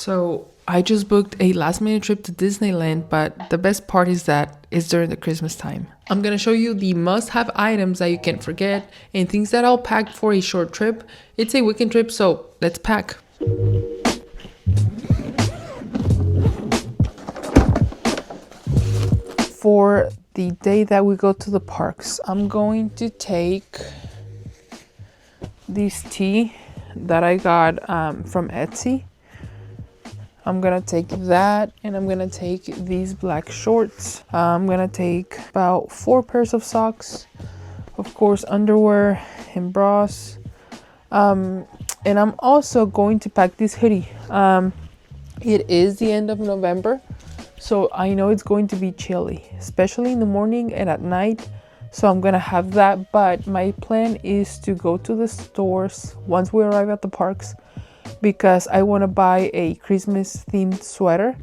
So I just booked a last minute trip to Disneyland, but the best part is that it's during the Christmas time. I'm gonna show you the must have items that you can't forget and things that I'll pack for a short trip. It's a weekend trip, so let's pack. For the day that we go to the parks, I'm going to take this tee that I got from Etsy. I'm gonna take that, and I'm gonna take these black shorts. I'm gonna take about 4 pairs of socks, of course underwear and bras, and I'm also going to pack this hoodie. It is the end of November, so I know it's going to be chilly, especially in the morning and at night, so I'm gonna have that. But my plan is to go to the stores once we arrive at the parks, because I want to buy a Christmas themed sweater.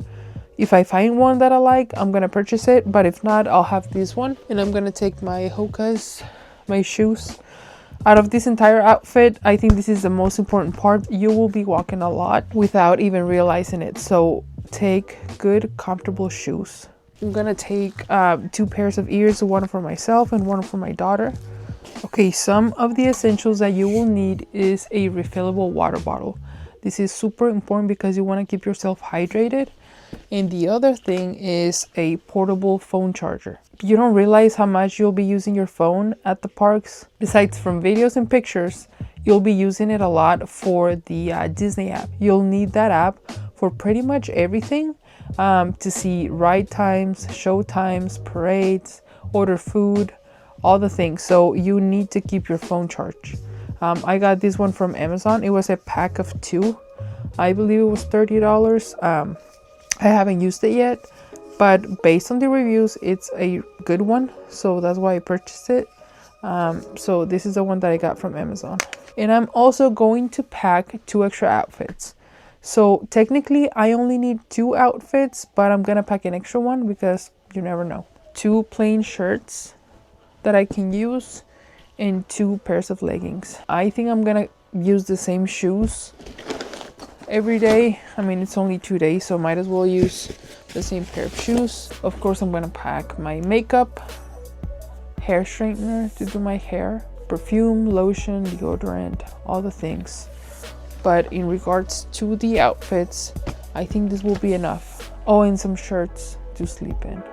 If I find one that I like, I'm gonna purchase it, but if not, I'll have this one. And I'm gonna take my Hokas, my shoes. Out of this entire outfit, I think this is the most important part. You will be walking a lot without even realizing it, so take good comfortable shoes. I'm gonna take 2 pairs of ears, one for myself and one for my daughter. Okay, some of the essentials that you will need is a refillable water bottle. This is super important because you want to keep yourself hydrated. And the other thing is a portable phone charger. You don't realize how much you'll be using your phone at the parks. Besides from videos and pictures, you'll be using it a lot for the Disney app. You'll need that app for pretty much everything, to see ride times, show times, parades, order food, all the things. So you need to keep your phone charged. I got this one from Amazon. It was a pack of 2. I believe it was $30. I haven't used it yet, but based on the reviews, it's a good one, so that's why I purchased it. So this is the one that I got from Amazon. And I'm also going to pack 2 extra outfits. So technically I only need 2 outfits, but I'm gonna pack an extra one because you never know. 2 plain shirts that I can use and 2 pairs of leggings. I think I'm gonna use the same shoes every day. I mean, it's only 2 days, so might as well use the same pair of shoes. Of course, I'm gonna pack my makeup, hair straightener to do my hair, perfume, lotion, deodorant, all the things. But in regards to the outfits, I think this will be enough. Oh, and some shirts to sleep in.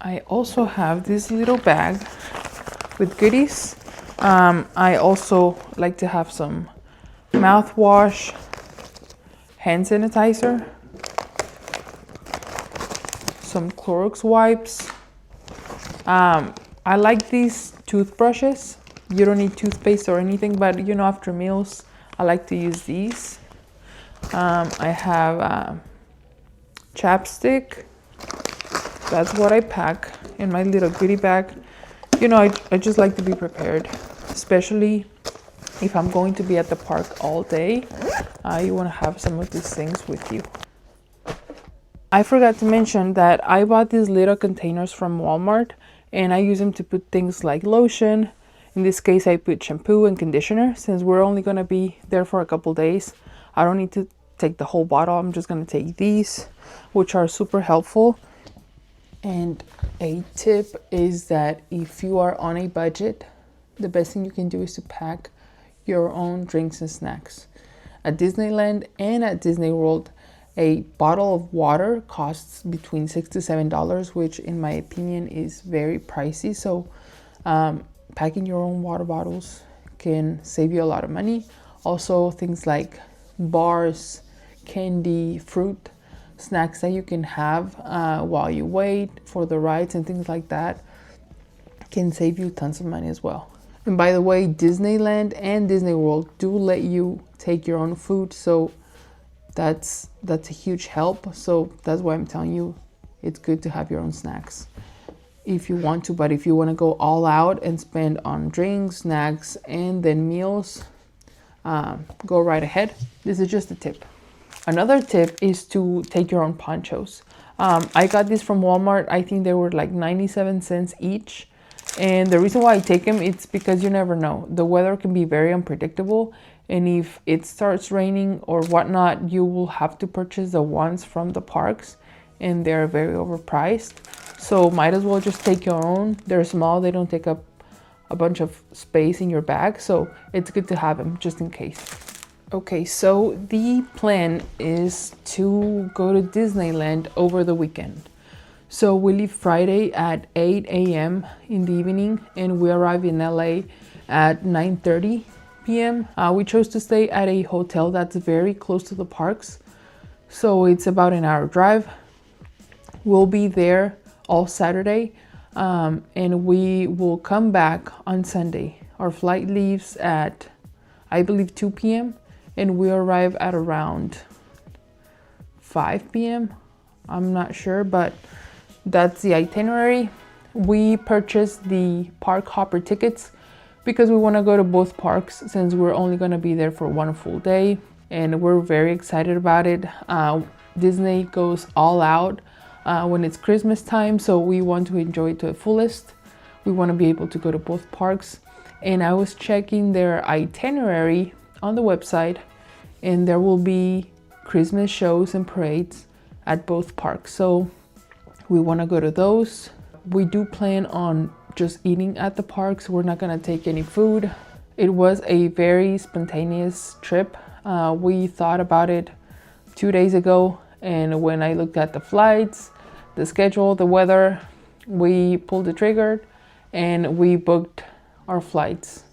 I also have this little bag with goodies. I also like to have some mouthwash, hand sanitizer, some Clorox wipes. I like these toothbrushes. You don't need toothpaste or anything, but you know, after meals, I like to use these. I have chapstick. That's what I pack in my little goodie bag. You know, I just like to be prepared, especially if I'm going to be at the park all day. You want to have some of these things with you. I forgot to mention that I bought these little containers from Walmart, and I use them to put things like lotion. In this case, I put shampoo and conditioner. Since we're only going to be there for a couple days, I don't need to take the whole bottle. I'm just going to take these, which are super helpful. And a tip is that if you are on a budget, the best thing you can do is to pack your own drinks and snacks. At Disneyland and at Disney World, a bottle of water costs between $6 to $7, which in my opinion is very pricey. So packing your own water bottles can save you a lot of money. Also, things like bars, candy, fruit, snacks that you can have while you wait for the rides and things like that can save you tons of money as well. And by the way, Disneyland and Disney World do let you take your own food, so that's a huge help. So that's why I'm telling you it's good to have your own snacks if you want to. But if you want to go all out and spend on drinks, snacks, and then meals, go right ahead. This is just a tip. Another tip is to take your own ponchos. I got these from Walmart. I think they were like 97 cents each. And the reason why I take them, it's because you never know. The weather can be very unpredictable. And if it starts raining or whatnot, you will have to purchase the ones from the parks. And they're very overpriced. So might as well just take your own. They're small. They don't take up a bunch of space in your bag. So it's good to have them just in case. Okay, so the plan is to go to Disneyland over the weekend. So we leave Friday at 8 a.m. in the evening and we arrive in LA at 9:30 p.m. We chose to stay at a hotel that's very close to the parks. So it's about an hour drive. We'll be there all Saturday and we will come back on Sunday. Our flight leaves at, I believe, 2 p.m. and we arrive at around 5 p.m. I'm not sure, but that's the itinerary. We purchased the park hopper tickets because we want to go to both parks since we're only going to be there for one full day and we're very excited about it. Disney goes all out when it's Christmas time, so we want to enjoy it to the fullest. We want to be able to go to both parks, and I was checking their itinerary on the website and there will be Christmas shows and parades at both parks, so we want to go to those. We do plan on just eating at the parks. We're not going to take any food. It was a very spontaneous trip. We thought about it 2 days ago, and when I looked at the flights, the schedule, the weather, we pulled the trigger and we booked our flights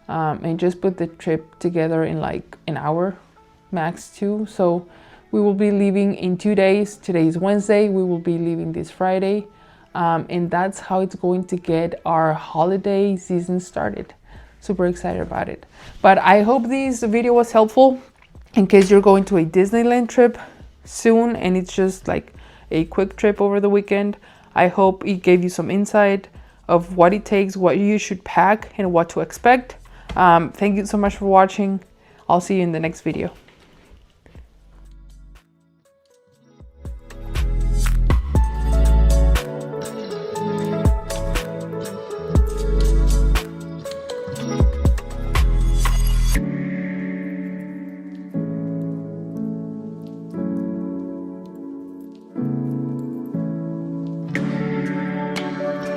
and just put the trip together in like an hour, max 2. So we will be leaving in 2 days. Today is Wednesday. We will be leaving this Friday. And that's how it's going to get our holiday season started. Super excited about it. But I hope this video was helpful in case you're going to a Disneyland trip soon and it's just like a quick trip over the weekend. I hope it gave you some insight of what it takes, what you should pack, and what to expect. Thank you so much for watching. I'll see you in the next video.